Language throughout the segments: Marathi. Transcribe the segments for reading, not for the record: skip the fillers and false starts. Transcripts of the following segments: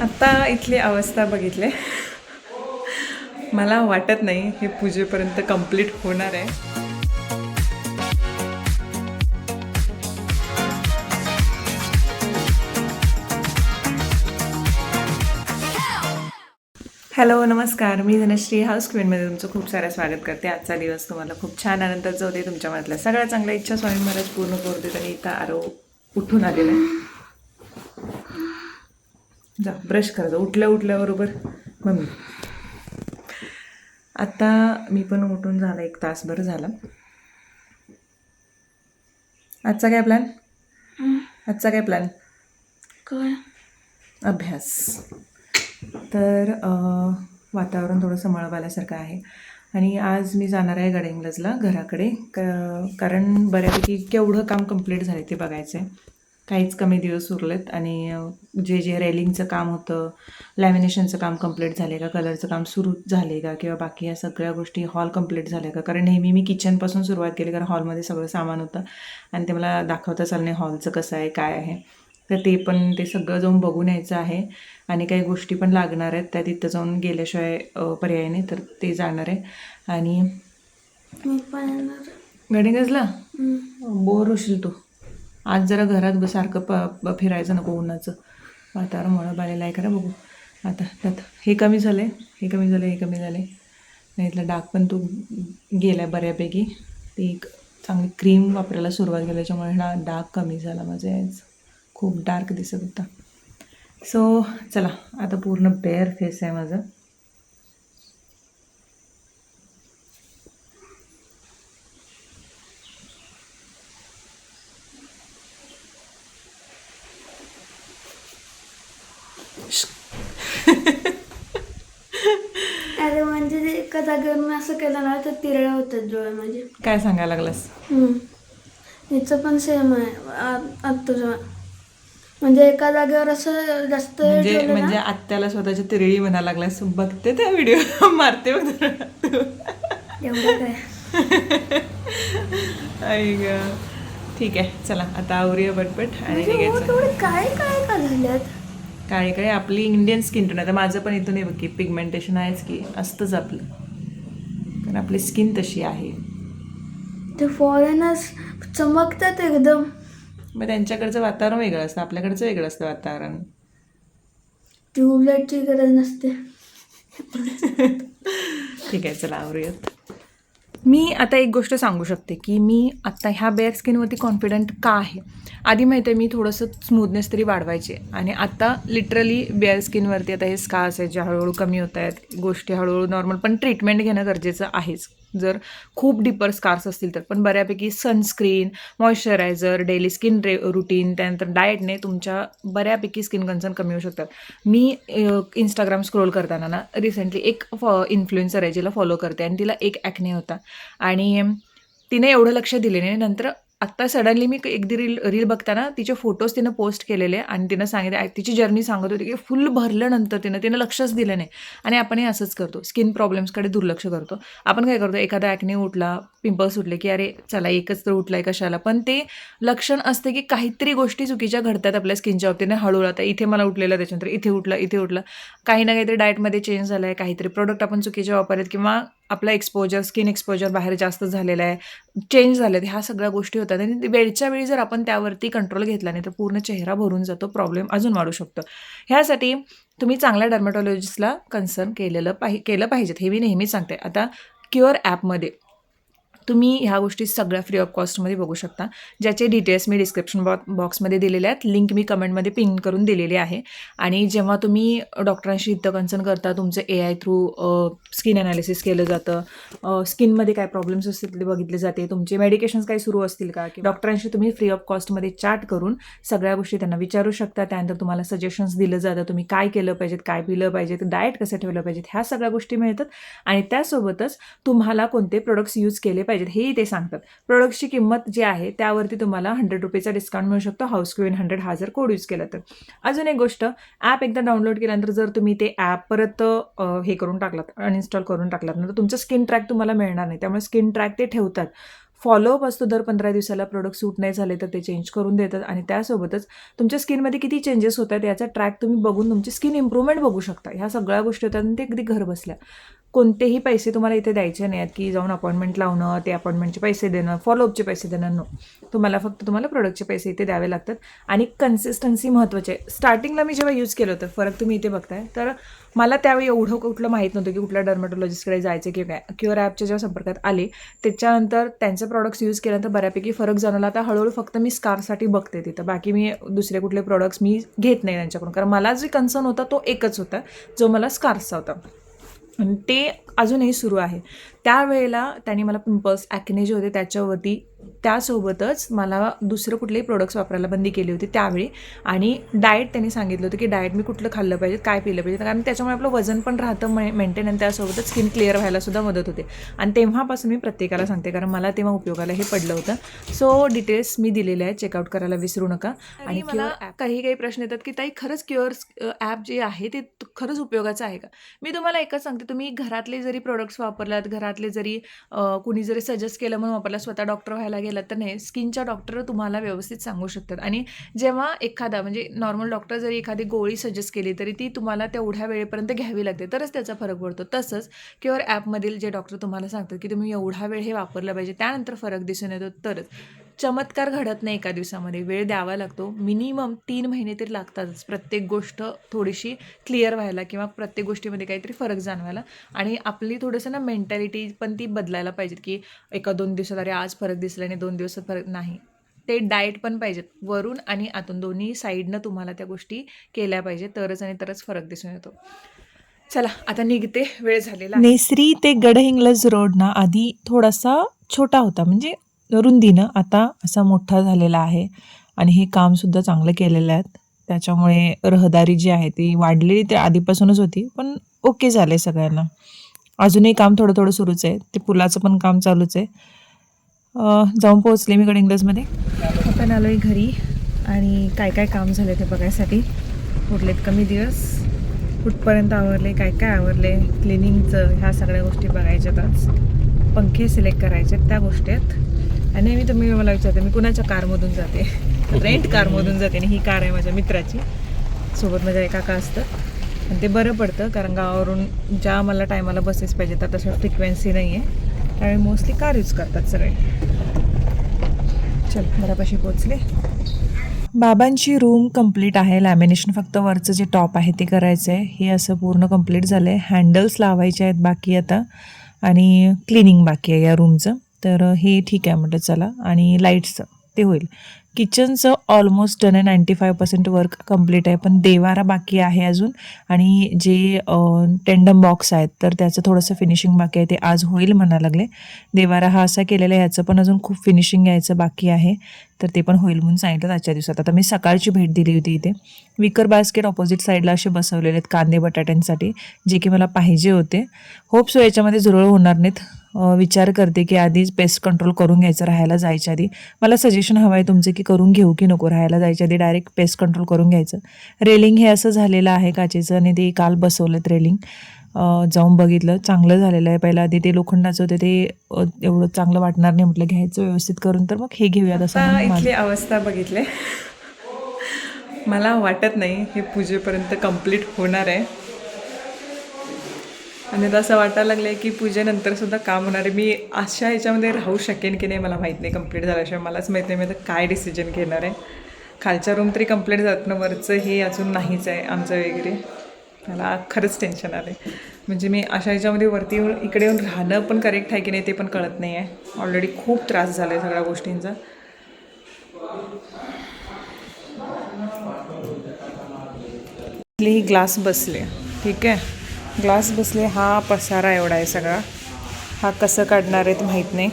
आत्ता इथली अवस्था बघितली. मला वाटत नाही हे पूजेपर्यंत कंप्लीट होणार आहे. हॅलो नमस्कार, मी धनश्री हाऊस क्वीनमध्ये तुमचं खूप सारं स्वागत करते. आजचा दिवस तुम्हाला खूप छान आनंदात जाऊ दे. तुमच्या मनातल्या सगळ्या चांगल्या इच्छा स्वामी महाराज पूर्ण करू देत. आणि इथं आरो उठून आलेलं आहे. जा ब्रश कर, जा उठल्याबरोबर मम्मी. आता मी पण उठून झालं, 1 तासभर झालं. आजचा काय प्लॅन? काय अभ्यास. तर वातावरण थोडंसं मळब आल्यासारखं आहे. आणि आज मी जाणार आहे गडिंग्लजला घराकडे, कारण बऱ्यापैकी केवढं काम कंप्लीट झालं ते बघायचं आहे. काहीच कमी दिवस उरलेत. आणि जे रेलिंगचं काम होतं, लॅमिनेशनचं काम कंप्लीट झाले का, कलरचं काम सुरू झाले का, किंवा बाकी या सगळ्या गोष्टी, हॉल कंप्लीट झाल्या का. कारण नेहमी मी किचनपासून सुरुवात केली, कारण हॉलमध्ये सगळं सामान होतं आणि ते मला दाखवताच आलं नाही हॉलचं कसं आहे काय आहे. तर ते सगळं जाऊन बघून यायचं आहे. आणि काही गोष्टी पण लागणार आहेत, त्या तिथं जाऊन गेल्याशिवाय पर्याय नाही, तर ते जाणार आहे. आणि मी पण येणार. गडिंग्लजला बोर होशील तू. आज जरा घरात सारखं फिरायचं नको, उन्हाचं वातावरण मळब आलेलं आहे. खरं बघू आता त्यात हे कमी झालं आहे, हे कमी झालं आहे. नाही इथला डाग पण तू गेला बऱ्यापैकी. ती एक चांगली क्रीम वापरायला सुरुवात केली, त्याच्यामुळे हा डाग कमी झाला माझा. आज खूप डार्क दिसत होता. सो चला, आता पूर्ण बेअर फेस आहे माझं. अरे म्हणजे ते एका जागेवर मी असं केलं ना तर तिरळ्या होतात डोळे माझे. काय सांगायला लागलास? हिचं पण सेम आहे तुझं. म्हणजे एका जागेवर असं जास्त वेळ ठेवलं ना. म्हणजे आत्याला स्वतःच्या तिरळी म्हणायला लागलास. बघते त्या व्हिडिओ मारते बघ एवढं काय. आई ग. ठीक आहे, चला आता आवरूया पटपट आणि म्हणजे निघायचं. थोडे काय काय का झाल्यात. काळे काळे आपली इंडियन स्किन टोन. आता माझं पण इथून हे बघ की पिगमेंटेशन आहेच की, असतंच आपलं, कारण आपली स्किन तशी आहे. ते फॉरेनर्स चमकतात एकदम. मग त्यांच्याकडचं वातावरण वेगळं असतं, आपल्याकडचं वेगळं असतं वातावरण. ट्यूबलाईटची गरज नसते. ठीक आहे, चला आवरूयात. मी आता एक गोष्ट सांगू शकते की मी आत्ता ह्या बेअर स्किनवरती कॉन्फिडंट का आहे. आधी माहिती आहे मी थोडंसं स्मूथनेस तरी वाढवायचे, आणि आता लिटरली बेअर स्किनवरती आता हे स्कार्स आहेत जे हळूहळू कमी होत आहेत, गोष्टी हळूहळू नॉर्मल. पण ट्रीटमेंट घेणं गरजेचं आहेच जर खूप डिपर स्कार्स असतील तर. पण बऱ्यापैकी sunscreen, moisturiser, daily skin routine, त्यानंतर डाएटने तुमच्या बऱ्यापैकी स्किन कन्सर्न कमी होऊ शकतात. मी इंस्टाग्राम स्क्रोल करताना ना रिसेंटली एक इन्फ्लुएन्सर आहे जिला फॉलो करते, आणि तिला एक ॲक्ने होता आणि तिने एवढं लक्ष दिले नाही. नंतर आत्ता सडनली मी एकदी रील बघताना तिचे फोटोज तिनं पोस्ट केलेले, आणि तिनं सांगितलं, तिची जर्नी सांगत होती की फुल भरल्यानंतर तिनं लक्षच दिलं नाही. आणि आपण हे असंच करतो, स्किन प्रॉब्लेम्सकडे दुर्लक्ष करतो. आपण काय करतो, एखादा ॲक्ने उठला, पिंपल्स उठले की अरे चला एकच तर उठलाय कशाला. पण ते लक्षण असते की काहीतरी गोष्टी चुकीच्या घडतात आपल्या स्किनच्या बाबतीने. हळूहळू आता इथे मला उठलेलं, त्याच्यानंतर इथे उठलं, काही ना काहीतरी डाएटमध्ये चेंज झालं आहे, काहीतरी प्रोडक्ट आपण चुकीचे वापरत, किंवा आपला स्किन एक्सपोजर बाहेर जास्त झालेलं आहे, चेंज झाले. ह्या सगळ्या गोष्टी होतात, आणि वेळच्या वेळी जर आपण त्यावरती कंट्रोल घेतला नाही तर पूर्ण चेहरा भरून जातो, प्रॉब्लेम अजून वाढू शकतो. ह्यासाठी तुम्ही चांगल्या डर्मॅटॉलॉजिस्टला कन्सर्न केलं पाहिजेत, हे मी नेहमीच सांगते. आता क्युअर ॲपमध्ये तुम्ही ह्या गोष्टी सगळ्या फ्री ऑफ कॉस्टमध्ये बघू शकता, ज्याचे डिटेल्स मी डिस्क्रिप्शन बॉक्समध्ये दिलेले आहेत. लिंक मी कमेंटमध्ये पिन करून दिलेली आहे. आणि जेव्हा तुम्ही डॉक्टरांशी इथं कन्सर्न करता, तुमचं AI थ्रू स्किन ॲनालिसिस केलं जातं, स्किनमध्ये काय प्रॉब्लेम्स असतील ते बघितले जाते, तुमचे मेडिकेशन्स काही सुरू असतील का, की डॉक्टरांशी तुम्ही फ्री ऑफ कॉस्टमध्ये चॅट करून सगळ्या गोष्टी त्यांना विचारू शकता. त्यानंतर तुम्हाला सजेशन्स दिलं जातं, तुम्ही काय केलं पाहिजेत, काय पिलं पाहिजेत, डाएट कसं ठेवलं पाहिजेत, ह्या सगळ्या गोष्टी मिळतात. आणि त्यासोबतच तुम्हाला कोणते प्रोडक्ट्स यूज केले पाहिजेत हेही ते सांगतात. प्रोडक्टची किंमत जी आहे त्यावरती तुम्हाला ₹100 डिस्काउंट मिळू शकतो, हाऊस क्वीन 100 हा जर कोड यूज केला तर. अजून एक गोष्ट, ॲप एकदा डाउनलोड केल्यानंतर जर तुम्ही ते ॲप परत हे करून टाकलात, अनइन्स्टॉल करून टाकलात ना, तर तुमचं स्किन ट्रॅक तुम्हाला मिळणार नाही. त्यामुळे स्किन ट्रॅक ते ठेवतात. फॉलोअप असतो दर 15 दिवसाला. प्रोडक्ट सूट नाही झाले तर ते चेंज करून देतात आणि त्यासोबतच तुमच्या स्किनमध्ये किती चेंजेस होत आहेत याचा ट्रॅक तुम्ही बघून तुमची स्किन इम्प्रूव्हमेंट बघू शकता. ह्या सगळ्या गोष्टी होतात आणि ते अगदी घर बसल्या. कोणतेही पैसे तुम्हाला इथे द्यायचे नाही आहेत की जाऊन अपॉइंटमेंट लावणं, ते अपॉइंटमेंटचे पैसे देणं, फॉलोअपचे पैसे देणं. नो, तुम्हाला प्रोडक्टचे पैसे इथे द्यावे लागतात आणि कन्सिस्टन्सी महत्त्वाची आहे. स्टार्टिंगला मी जेव्हा यूज केलं होतं, फरक तुम्ही इथे बघताय, तर मला त्यावेळी एवढं कुठलं माहीत नव्हतं की कुठल्या डर्मॅटॉलॉजिस्टकडे जायचं किंवा काय. क्युअर ॲपच्या जेव्हा संपर्कात आले त्याच्यानंतर त्यांचे प्रॉडक्ट्स यूज केल्यानंतर बऱ्यापैकी फरक जाणवला. आता हळूहळू फक्त मी स्कारसाठी बघते तिथं, बाकी मी दुसरे कुठले प्रोडक्ट्स मी घेत नाही त्यांच्याकडून, कारण मला जे कन्सर्न होता तो एकच होता जो मला स्कार्सचा होता आणि ते अजूनही सुरू आहे. त्यावेळेला त्यांनी मला पिंपल्स, ॲक्ने जे होते त्याच्यावरती, त्यासोबतच मला दुसरं कुठलेही प्रोडक्ट्स वापरायला बंदी केली होती त्यावेळी. आणि डाएट त्यांनी सांगितलं होतं की डाएट मी कुठलं खाल्लं पाहिजे, काय पिलं पाहिजे, कारण त्याच्यामुळे आपलं वजन पण राहतं मेंटेन आणि त्यासोबतच स्किन क्लिअर व्हायलासुद्धा मदत होते. आणि तेव्हापासून मी प्रत्येकाला सांगते, कारण मला तेव्हा उपयोगाला हे पडलं होतं. सो डिटेल्स मी दिलेले आहेत, चेकआउट करायला विसरू नका. आणि मला काही प्रश्न येतात की ताई खरंच क्युअर ॲप जे आहे ते खरंच उपयोगाचं आहे का? मी तुम्हाला एकच सांगते, तुम्ही घरातले जरी प्रोडक्ट्स वापरलात, घरातले जरी कुणी जरी सजेस्ट केलं म्हणून वापरला, स्वतः डॉक्टर व्हायला गेला तर नाही, स्किनच्या डॉक्टर तुम्हाला व्यवस्थित सांगू शकतात. आणि जेव्हा एखादा म्हणजे नॉर्मल डॉक्टर जरी एखादी गोळी सजेस्ट केली तरी ती तुम्हाला तेवढ्या वेळेपर्यंत घ्यावी लागते, तरच त्याचा फरक पडतो. तसंच क्युअर ॲपमधील जे डॉक्टर तुम्हाला सांगतात की तुम्ही एवढा वेळ हे वापरलं पाहिजे, त्यानंतर फरक दिसून येतो, तरच. चमत्कार घडत नाही एका दिवसामध्ये, वेळ द्यावा लागतो. मिनिमम 3 महिने तरी लागतातच प्रत्येक गोष्ट थोडीशी क्लिअर व्हायला किंवा प्रत्येक गोष्टीमध्ये काहीतरी फरक जाणवायला. आणि आपली थोडंसं ना मेंटॅलिटी पण ती बदलायला पाहिजे की 1-2 दिवसात अरे आज फरक दिसला आणि 2 दिवसात फरक नाही. ते डाएट पण पाहिजेत, वरून आणि आतून दोन्ही साईडनं तुम्हाला त्या गोष्टी केल्या पाहिजे, तरच फरक दिसून येतो. चला आता निघते, वेळ झालेला. नेसरी ते गडहिंग्लज रोड ना आधी थोडासा छोटा होता, म्हणजे रुंदीनं, आता असा मोठा झालेला आहे. आणि हे कामसुद्धा चांगलं केलेलं आहे, त्याच्यामुळे रहदारी जी आहे ती वाढलेली ते आधीपासूनच होती, पण ओके झाले सगळ्यांना. अजूनही काम थोडं थोडं सुरूच आहे, ते पुलाचं पण काम चालूच आहे. जाऊन पोहोचले मी गडहिंग्लजमध्ये. आपण आलो आहे घरी आणि काय काय काम झाले ते बघायसाठी. उरलेत कमी दिवस, कुठपर्यंत आवरले, काय काय आवरले, क्लिनिंगचं, ह्या सगळ्या गोष्टी बघायच्यात. आज पंखे सिलेक्ट करायचे, त्या गोष्टी आहेत. आणि मी तुम्ही मला विचारते मी कुणाच्या कारमधून जाते, रेंट कारमधून जाते. आणि ही कार आहे माझ्या मित्राची, सोबत माझ्या एक काका असतं. आणि ते बरं पडतं, कारण गावावरून ज्या मला टायमाला बसेस पाहिजे तर तशा फ्रिक्वेन्सी नाही आहे, त्यामुळे मोस्टली कार यूज करतात सगळे. चल, घरापाशी पोचले. बाबांची रूम कंप्लीट आहे. लॅमिनेशन फक्त वरचं जे टॉप आहे ते करायचं आहे. हे असं पूर्ण कंप्लीट झालं आहे. हँडल्स लावायचे आहेत बाकी आता, आणि क्लिनिंग बाकी आहे या रूमचं. तर हे ठीक आहे म्हटलं चला. आणि लाईट्सचं ते होईल. किचनचं ऑलमोस्ट डन आहे, 95% वर्क कंप्लीट आहे, पण देवारा बाकी आहे अजून. आणि जे टेंडम बॉक्स आहेत तर त्याचं थोडंसं फिनिशिंग बाकी आहे, ते आज होईल म्हणा लागले. देवारा हा असा केलेला आहे, ह्याचं पण अजून खूप फिनिशिंग यायचं बाकी आहे, तर ते पण होईल म्हणून सांगितलं आजच्या दिवसात. आता मी सकाळची भेट दिली होती इथे. विकर बास्केट ऑपोजिट साईडला असे बसवलेले आहेत कांदे बटाट्यांसाठी, जे की मला पाहिजे होते. होप सो याच्यामध्ये झुरळ होणार नाहीत. विचार करते की आधीच पेस्ट कंट्रोल करून घ्यायचं राहायला जायच्या आधी. मला सजेशन हवं आहे तुमचं की करून घेऊ की नको, राहायला जायच्या आधी डायरेक्ट पेस्ट कंट्रोल करून घ्यायचं. रेलिंग हे असं झालेलं आहे काचेचं, आणि ते काल बसवलेत रेलिंग. जाऊन बघितलं, चांगलं झालेलं आहे. पहिला आधी ते लोखंडाचं होते, ते एवढं चांगलं वाटणार नाही, म्हटलं घ्यायचं व्यवस्थित करून, तर मग हे घेऊयात असं. इथली अवस्था बघितले, मला वाटत नाही हे पूजेपर्यंत कंप्लीट होणार आहे. आणि असं वाटायला लागलं आहे की पूजेनंतरसुद्धा काम होणार आहे. मी अशा ह्याच्यामध्ये राहू शकेन की नाही मला माहीत नाही. कंप्लीट झाल्याशिवाय मलाच माहीत नाही मी आता काय डिसिजन घेणार आहे. खालच्या रूम तरी कंप्लीट जात ना, वरचं हे अजून नाहीच आहे आमचं वगैरे. मला खरंच टेन्शन आलं आहे. म्हणजे मी अशा ह्याच्यामध्ये वरती येऊन इकडे येऊन राहणं पण करेक्ट आहे की नाही ते पण कळत नाही आहे. ऑलरेडी खूप त्रास झाला आहे सगळ्या गोष्टींचा. ही ग्लास बसले, ठीक आहे, ग्लास बसले. हा पसारा एवढा आहे सगळा, हा कसं काढणार आहेत माहीत नाही.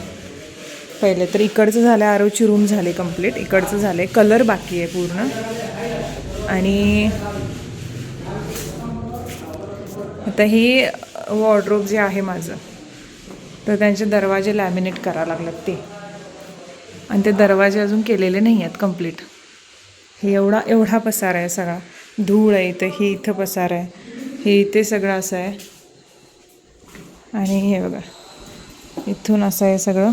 पहिले तर इकडचं झालं, आरोची रूम झाली कंप्लीट, इकडचं झालं आहे, कलर बाकी आहे पूर्ण. आणि आता ही वॉर्डरोब जे आहे माझं, तर त्यांचे दरवाजे लॅमिनेट करावं लागतात ते, आणि ते दरवाजे अजून केलेले नाही आहेत कंप्लीट. हे एवढा पसारा आहे सगळा, धूळ आहे इथं, हे इथं पसारा आहे, हे इथे सगळं असं आहे. आणि हे बघा इथून असं आहे सगळं.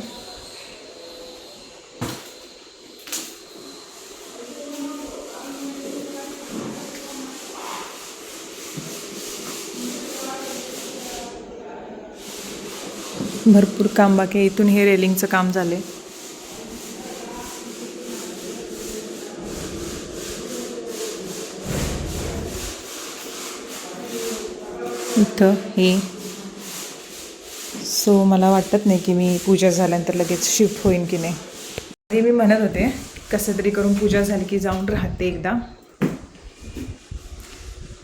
भरपूर काम बाकी आहे. इथून हे रेलिंगचं काम झालं आहे. इथं हे सो मला वाटत नाही की मी पूजा झाल्यानंतर लगेच शिफ्ट होईन की नाही. आधी मी म्हणत होते कसं तरी करून पूजा झाली की जाऊन राहते एकदा.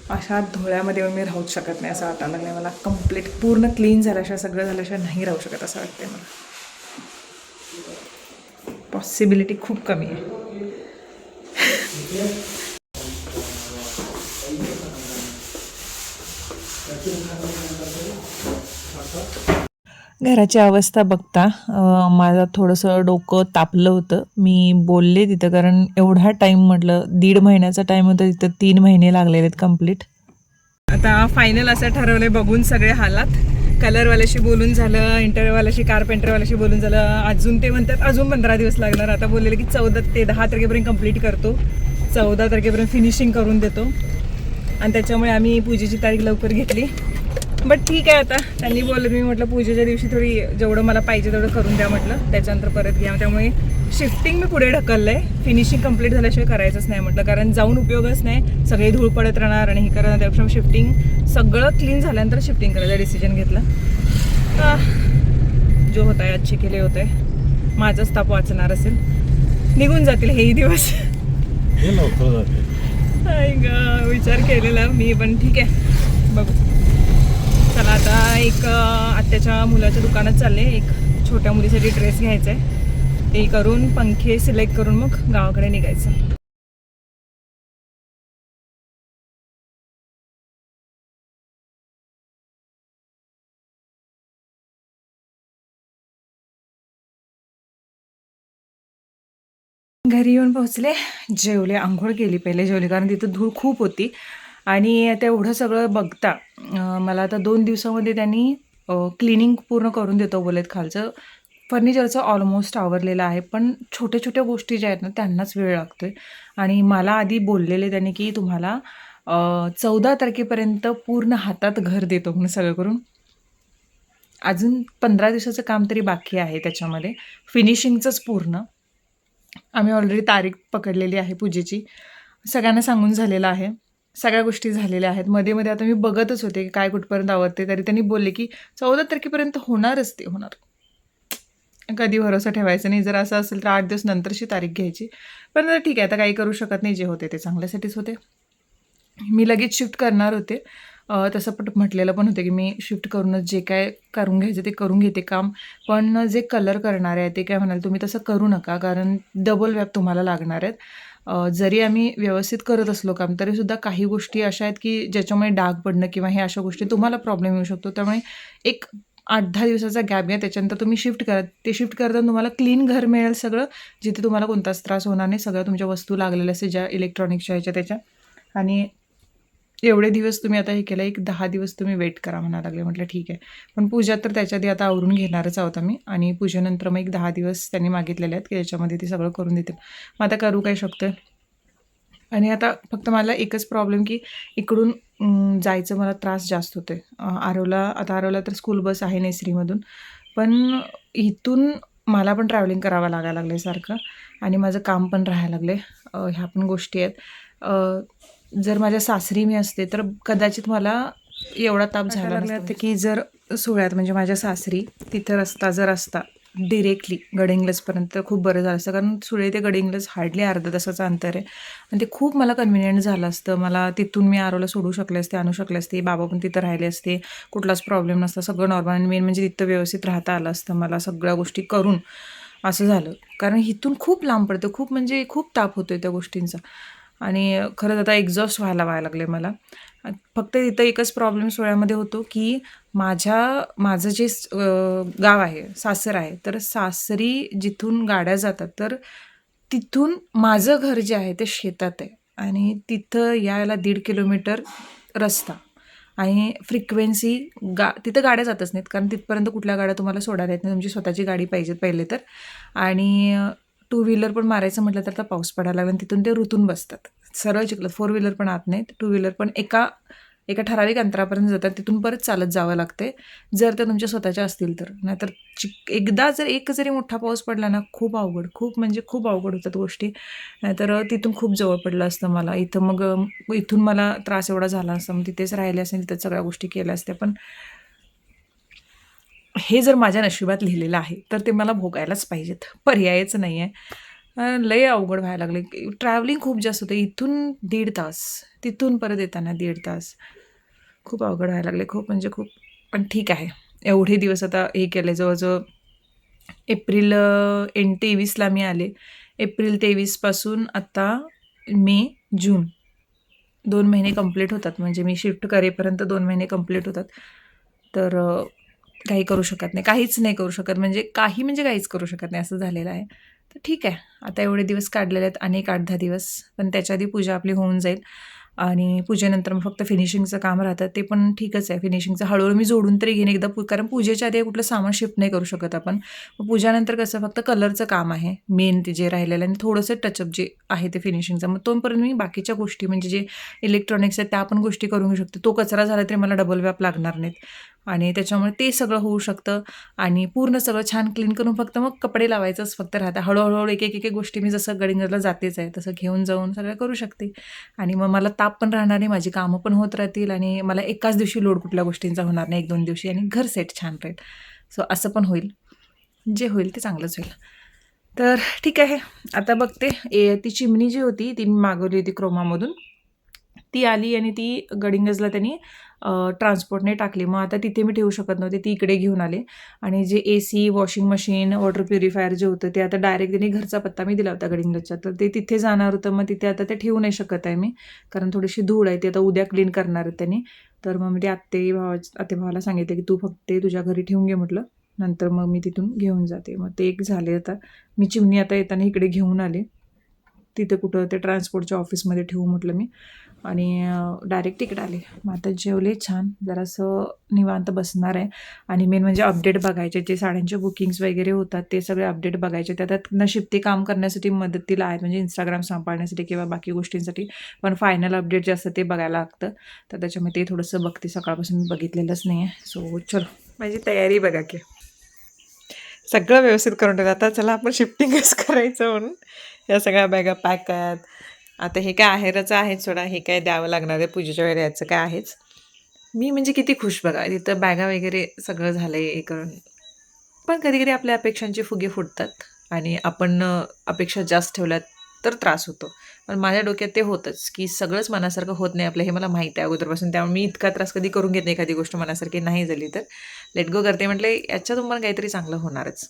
अशा धुळ्यामध्ये येऊन मी राहूच शकत नाही असं वाटायला लागलं मला. कंप्लीट पूर्ण क्लीन झाल्याशिवाय सगळं झाल्याशिवाय नाही राहू शकत असं वाटतंय मला. पॉसिबिलिटी खूप कमी आहे. घराची अवस्था बघता माझं थोडंसं डोकं तापलं होतं. मी बोलले तिथं कारण एवढा टाईम म्हटलं 1.5 महिन्याचा टाईम होता, तिथं 3 महिने लागलेले आहेत कंप्लीट. आता फायनल असं ठरवलं बघून सगळे हालात. कलरवाल्याशी बोलून झालं, इंटरव्ह्यूवाल्याशी, कारपेंटरवाल्याशी बोलून झालं. अजून ते म्हणतात अजून 15 दिवस लागणार. आता बोललेले की 14 ते 10 तारखेपर्यंत कंप्लीट करतो, 14 तारखेपर्यंत फिनिशिंग करून देतो. आणि त्याच्यामुळे आम्ही पूजेची तारीख लवकर घेतली. बट ठीक आहे, आता त्यांनी बोललं, मी म्हटलं पूजेच्या दिवशी थोडी जेवढं मला पाहिजे तेवढं करून द्या म्हटलं, त्याच्यानंतर परत घ्या. त्यामुळे शिफ्टिंग मी पुढे ढकललं आहे. फिनिशिंग कंप्लीट झाल्याशिवाय करायचंच नाही म्हटलं, कारण जाऊन उपयोगच नाही, सगळे धूळ पडत राहणार आणि हे करणार. त्यापेक्षा शिफ्टिंग सगळं क्लीन झाल्यानंतर शिफ्टिंग करायचा डिसिजन घेतला. जो होत आहे अच्छे केले होत आहे. माझाच ताप वाचणार असेल, निघून जातील हेही दिवस. विचार केलेला मी, पण ठीक आहे बघू. चला आता एक आत्याच्या मुलाच्या दुकानात चालले. एक छोट्या मुलीसाठी ड्रेस घ्यायचा आहे, ते करून पंखे सिलेक्ट करून मग गावाकडे निघायचं. घरी येऊन पोहोचले, जेवले, आंघोळ केली. पहिले जेवले कारण तिथं धूळ खूप होती. आणि आता एवढं सगळं बघता मला आता 2 दिवसामध्ये त्यांनी क्लिनिंग पूर्ण करून देतो बोलेत. खालचं फर्निचरचं ऑलमोस्ट आवरलेलं आहे, पण छोट्या छोट्या गोष्टी ज्या आहेत ना त्यांनाच वेळ लागतोय. आणि मला आधी बोललेले त्यांनी की तुम्हाला 14 तारखेपर्यंत पूर्ण हातात घर देतो म्हणून सगळं करून. अजून 15 दिवसाचं काम तरी बाकी आहे त्याच्यामध्ये, फिनिशिंगचंच पूर्ण. आम्ही ऑलरेडी तारीख पकडलेली आहे पूजेची, सगळ्यांना सांगून झालेलं आहे, सगळ्या गोष्टी झालेल्या आहेत. मध्ये मध्ये आता मी बघतच होते की काय कुठपर्यंत आवडते, तरी त्यांनी बोलले की 14 तारखेपर्यंत होणारच, ते होणार. कधी भरोसा ठेवायचा नाही. जर असं असेल तर 8 दिवस नंतरची तारीख घ्यायची. पण आता ठीक आहे, आता काही करू शकत नाही. जे होते ते चांगल्यासाठीच होते. मी लगेच शिफ्ट करणार होते, तसं पण म्हटलेलं पण होतं की मी शिफ्ट करूनच जे काय करून घ्यायचं ते करून घेते काम. पण जे कलर करणार आहे ते काय म्हणाले, तुम्ही तसं करू नका, कारण डबल व्याप तुम्हाला लागणार आहेत. जरी आम्ही व्यवस्थित करत असलो काम, तरीसुद्धा काही गोष्टी अशा आहेत की ज्याच्यामुळे डाग पडणं किंवा हे अशा गोष्टी तुम्हाला प्रॉब्लेम येऊ शकतो. त्यामुळे एक 8-10 दिवसाचा गॅप घ्या, त्याच्यानंतर तुम्ही शिफ्ट करा. ते शिफ्ट करताना तुम्हाला क्लीन घर मिळेल सगळं, जिथे तुम्हाला कोणताच त्रास होणार नाही. सगळ्या तुमच्या वस्तू लागलेल्या असते ज्या इलेक्ट्रॉनिक्सच्या ह्याच्या त्याच्या. आणि एवढे दिवस तुम्ही आता हे केलं, एक 10 दिवस तुम्ही वेट करा म्हणायला लागले. म्हटलं ठीक आहे, पण पूजा तर त्याच्या आधी आता आवरून घेणारच आहोत आम्ही. आणि पूजेनंतर मग एक 10 दिवस त्यांनी मागितलेले आहेत की त्याच्यामध्ये ते सगळं करून देतील. मग आता करू काय शकतं. आणि आता फक्त मला एकच प्रॉब्लेम की इकडून जायचं मला त्रास जास्त होते. आरवला तर स्कूल बस आहे नेसरीमधून, पण इथून मला पण ट्रॅव्हलिंग करावं लागायला लागलं आहे सारखं. आणि माझं काम पण राहायला लागले. ह्या पण गोष्टी आहेत. जर माझ्या सासरी मी असते तर कदाचित मला एवढा ताप झाला नसता की जर सुळ्यात म्हणजे माझ्या सासरी तिथं रस्ता जर असता डिरेक्टली गडिंग्लजपर्यंत तर खूप बरं झालं असतं. कारण सुळे ते गडिंग्लज हार्डली अर्धा तासाचं अंतर आहे आणि ते खूप मला कन्व्हिनियंट झालं असतं. मला तिथून मी आरवला सोडू शकले असते, आणू शकले असते, बाबा पण तिथं राहिले असते, कुठलाच प्रॉब्लेम नसता, सगळं नॉर्मल. आणि मेन म्हणजे तिथं व्यवस्थित राहता आलं असतं मला सगळ्या गोष्टी करून. असं झालं कारण इथून खूप लांब पडतं, खूप म्हणजे खूप ताप होतो आहे त्या गोष्टींचा. आणि खरंच आता एक्झॉस्ट व्हायला लागले मला. फक्त तिथं एकच प्रॉब्लेम सोहळ्यामध्ये होतो की माझं जे गाव आहे, सासर आहे, तर सासरी जिथून गाड्या जातात तर तिथून माझं घर जे आहे ते शेतात आहे. आणि तिथं यायला 1.5 किलोमीटर रस्ता. आणि फ्रिक्वेन्सी तिथं गाड्या जातच नाहीत, कारण तिथपर्यंत कुठल्या गाड्या तुम्हाला सोडायला येत नाही. तुमची स्वतःची गाडी पाहिजे पहिले तर. आणि 2 व्हीलर पण मारायचं म्हटलं तर आता पाऊस पडायला लागला, तिथून ते रुतून बसतात. सरळ चिखलात 4 व्हीलर पण आत नाहीत, 2 व्हीलर पण एका एका ठराविक अंतरापर्यंत जातात, तिथून परत चालत जावं लागते जर त्या तुमच्या स्वतःच्या असतील तर. नाहीतर एकदा जर एक जरी मोठा पाऊस पडला ना, खूप अवघड, खूप म्हणजे खूप अवघड होतात गोष्टी. नाहीतर तिथून खूप जवळ पडलं असतं मला इथं. मग इथून मला त्रास एवढा झाला असता, मग तिथेच राहिले असते, तिथेच सगळ्या गोष्टी केल्या असत्या. पण हे जर माझ्या नशिबात लिहिलेलं आहे तर ते मला भोगायलाच पाहिजेत, पर्यायच नाही आहे. लय अवघड व्हायला लागले. ट्रॅव्हलिंग खूप जास्त होतं, इथून 1.5 तास, तिथून परत येताना 1.5 तास. खूप अवघड व्हायला लागले, खूप म्हणजे खूप. पण ठीक आहे, एवढे दिवस आता हे केलं, जवळजवळ एप्रिल 23ला मी आले. एप्रिल 23पासून आता मे, जून 2 महिने कंप्लीट होतात. म्हणजे मी शिफ्ट करेपर्यंत 2 महिने कंप्लीट होतात. तर काही करू शकत नाही, काहीच नाही करू शकत, म्हणजे काहीच करू शकत नाही असं झालेलं आहे. तर ठीक आहे, आता एवढे दिवस काढलेले आहेत, अनेक 8-10 दिवस. पण त्याच्या आधी पूजा आपली होऊन जाईल आणि पूजेनंतर मग फक्त फिनिशिंगचं काम राहतं, ते पण ठीकच आहे. फिनिशिंगचं हळूहळू मी जोडून तरी घेईन एकदा, कारण पूजेच्या आधी कुठलं सामान शिफ्ट नाही करू शकत आपण. मग पूजानंतर कसं फक्त कलरचं काम आहे मेन, ते जे राहिलेलं आणि थोडंसं टचअप जे आहे ते फिनिशिंगचं. मग तोपर्यंत मी बाकीच्या गोष्टी म्हणजे जे इलेक्ट्रॉनिक्स आहेत त्या पण गोष्टी करून घेऊ शकते. तो कचरा झाला तरी मला डबल व्याप लागणार नाहीत आणि त्याच्यामुळे ते सगळं होऊ शकतं. आणि पूर्ण सगळं छान क्लीन करून फक्त मग कपडे लावायचंच फक्त राहतं. हळूहळू एक गोष्टी मी जसं गडिंगजला जातेच आहे तसं घेऊन जाऊन सगळं करू शकते. आणि मग मला ताप पण राहणार नाही, माझी कामं पण होत राहतील आणि मला एकाच दिवशी लोड कुठल्या गोष्टींचा होणार नाही, 1-2 दिवशी, आणि घर सेट छान राहील. सो असं पण होईल, जे होईल ते चांगलंच होईल. तर ठीक आहे, आता बघते. ती चिमणी जी होती ती मी मागवली होती क्रोमामधून, ती आली आणि ती गडिंगजला त्यांनी ट्रान्सपोर्टने टाकली. मग आता तिथे मी ठेवू शकत नव्हते, ती इकडे घेऊन आले. आणि जे AC, washing machine, water purifier जे होतं ते आता डायरेक्ट त्यांनी घरचा पत्ता मी दिला होता गडिंगजच्या, तर ते तिथे जाणार होतं. मग तिथे आता ते ठेवू नाही शकत आहे मी, कारण थोडीशी धूळ आहे, ते आता उद्या क्लीन करणार आहेत त्यांनी. तर मग मी ते आत्तेभावाला सांगितलं की तू फक्त ते तुझ्या घरी ठेवून घे म्हटलं, नंतर मग मी तिथून घेऊन जाते. मग ते एक झाले. आता मी चिमणी आता येताना इकडे घेऊन आले, तिथे कुठं ते ट्रान्सपोर्टच्या ऑफिसमध्ये ठेवू म्हटलं मी, आणि डायरेक्ट तिकडे आले. मग आता जेवले छान, जरासं निवांत बसणार आहे. आणि मेन म्हणजे अपडेट बघायचे, जे साड्यांचे बुकिंग्स वगैरे होतात ते सगळे अपडेट बघायचे. त्यात नशीब ते काम करण्यासाठी मदतीला आहेत, म्हणजे Instagram सांभाळण्यासाठी किंवा बाकी गोष्टींसाठी. पण फायनल अपडेट जे असतं ते बघायला लागतं, तर त्याच्यामुळे ते थोडंसं बघते. सकाळपासून मी बघितलेलंच नाही आहे. सो चलो, माझी तयारी बघा की सगळं व्यवस्थित करून ठेवलं. आता चला आपण शिफ्टिंगच करायचं म्हणून या सगळ्या बॅगा पॅक आहेत. आता हे काय आहेरचं आहे सोडा, हे काय द्यावं लागणार आहे पूजेच्या वेळेला, याचं काय आहेच. मी म्हणजे किती खुश बघा, तिथं बॅगा वगैरे सगळं झालं आहे हे करून. पण कधी कधी आपल्या अपेक्षांचे फुगे फुटतात आणि आपण अपेक्षा जास्त ठेवल्यात तर त्रास होतो. पण माझ्या डोक्यात ते होतंच की सगळंच मनासारखं होत नाही आपलं, हे मला माहीत आहे अगोदरपासून. त्यामुळे मी इतका त्रास कधी करून घेत नाही, एखादी गोष्ट मनासारखी नाही झाली तर लेट गो करते. म्हटलं याच्यातून पण काहीतरी चांगलं होणारच.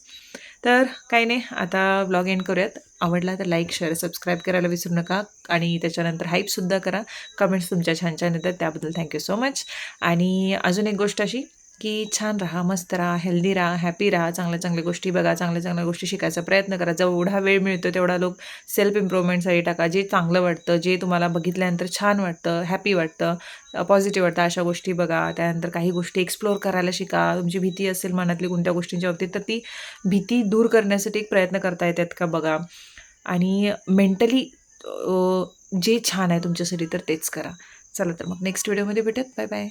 तर काही नाही, आता ब्लॉग एंड करूयात. आवडला तर लाईक, शेअर, सबस्क्राईब करायला विसरू नका. आणि त्याच्यानंतर हाईपसुद्धा करा. कमेंट्स तुमच्या छान छान येतात, त्याबद्दल थँक्यू सो मच. आणि अजून एक गोष्ट अशी की छान राहा, मस्त राहा, हेल्दी राहा, हॅपी राहा, चांगल्या चांगल्या गोष्टी बघा, चांगल्या चांगल्या गोष्टी शिकायचा प्रयत्न करा. जेवढा वेळ मिळतो तेवढा लोक सेल्फ इम्प्रूव्हमेंटसाठी टाका. जे चांगलं वाटतं, जे तुम्हाला बघितल्यानंतर छान वाटतं, हॅपी वाटतं, पॉझिटिव्ह वाटतं, अशा गोष्टी बघा. त्यानंतर काही गोष्टी एक्सप्लोअर करायला शिका. तुमची भीती असेल मनातली कोणत्या गोष्टींच्या बाबतीत, तर ती भीती दूर करण्यासाठी एक प्रयत्न करता येतात का बघा. आणि मेंटली जे छान आहे तुमच्यासाठी तर तेच करा. चला तर मग नेक्स्ट व्हिडिओमध्ये भेटत. Bye bye.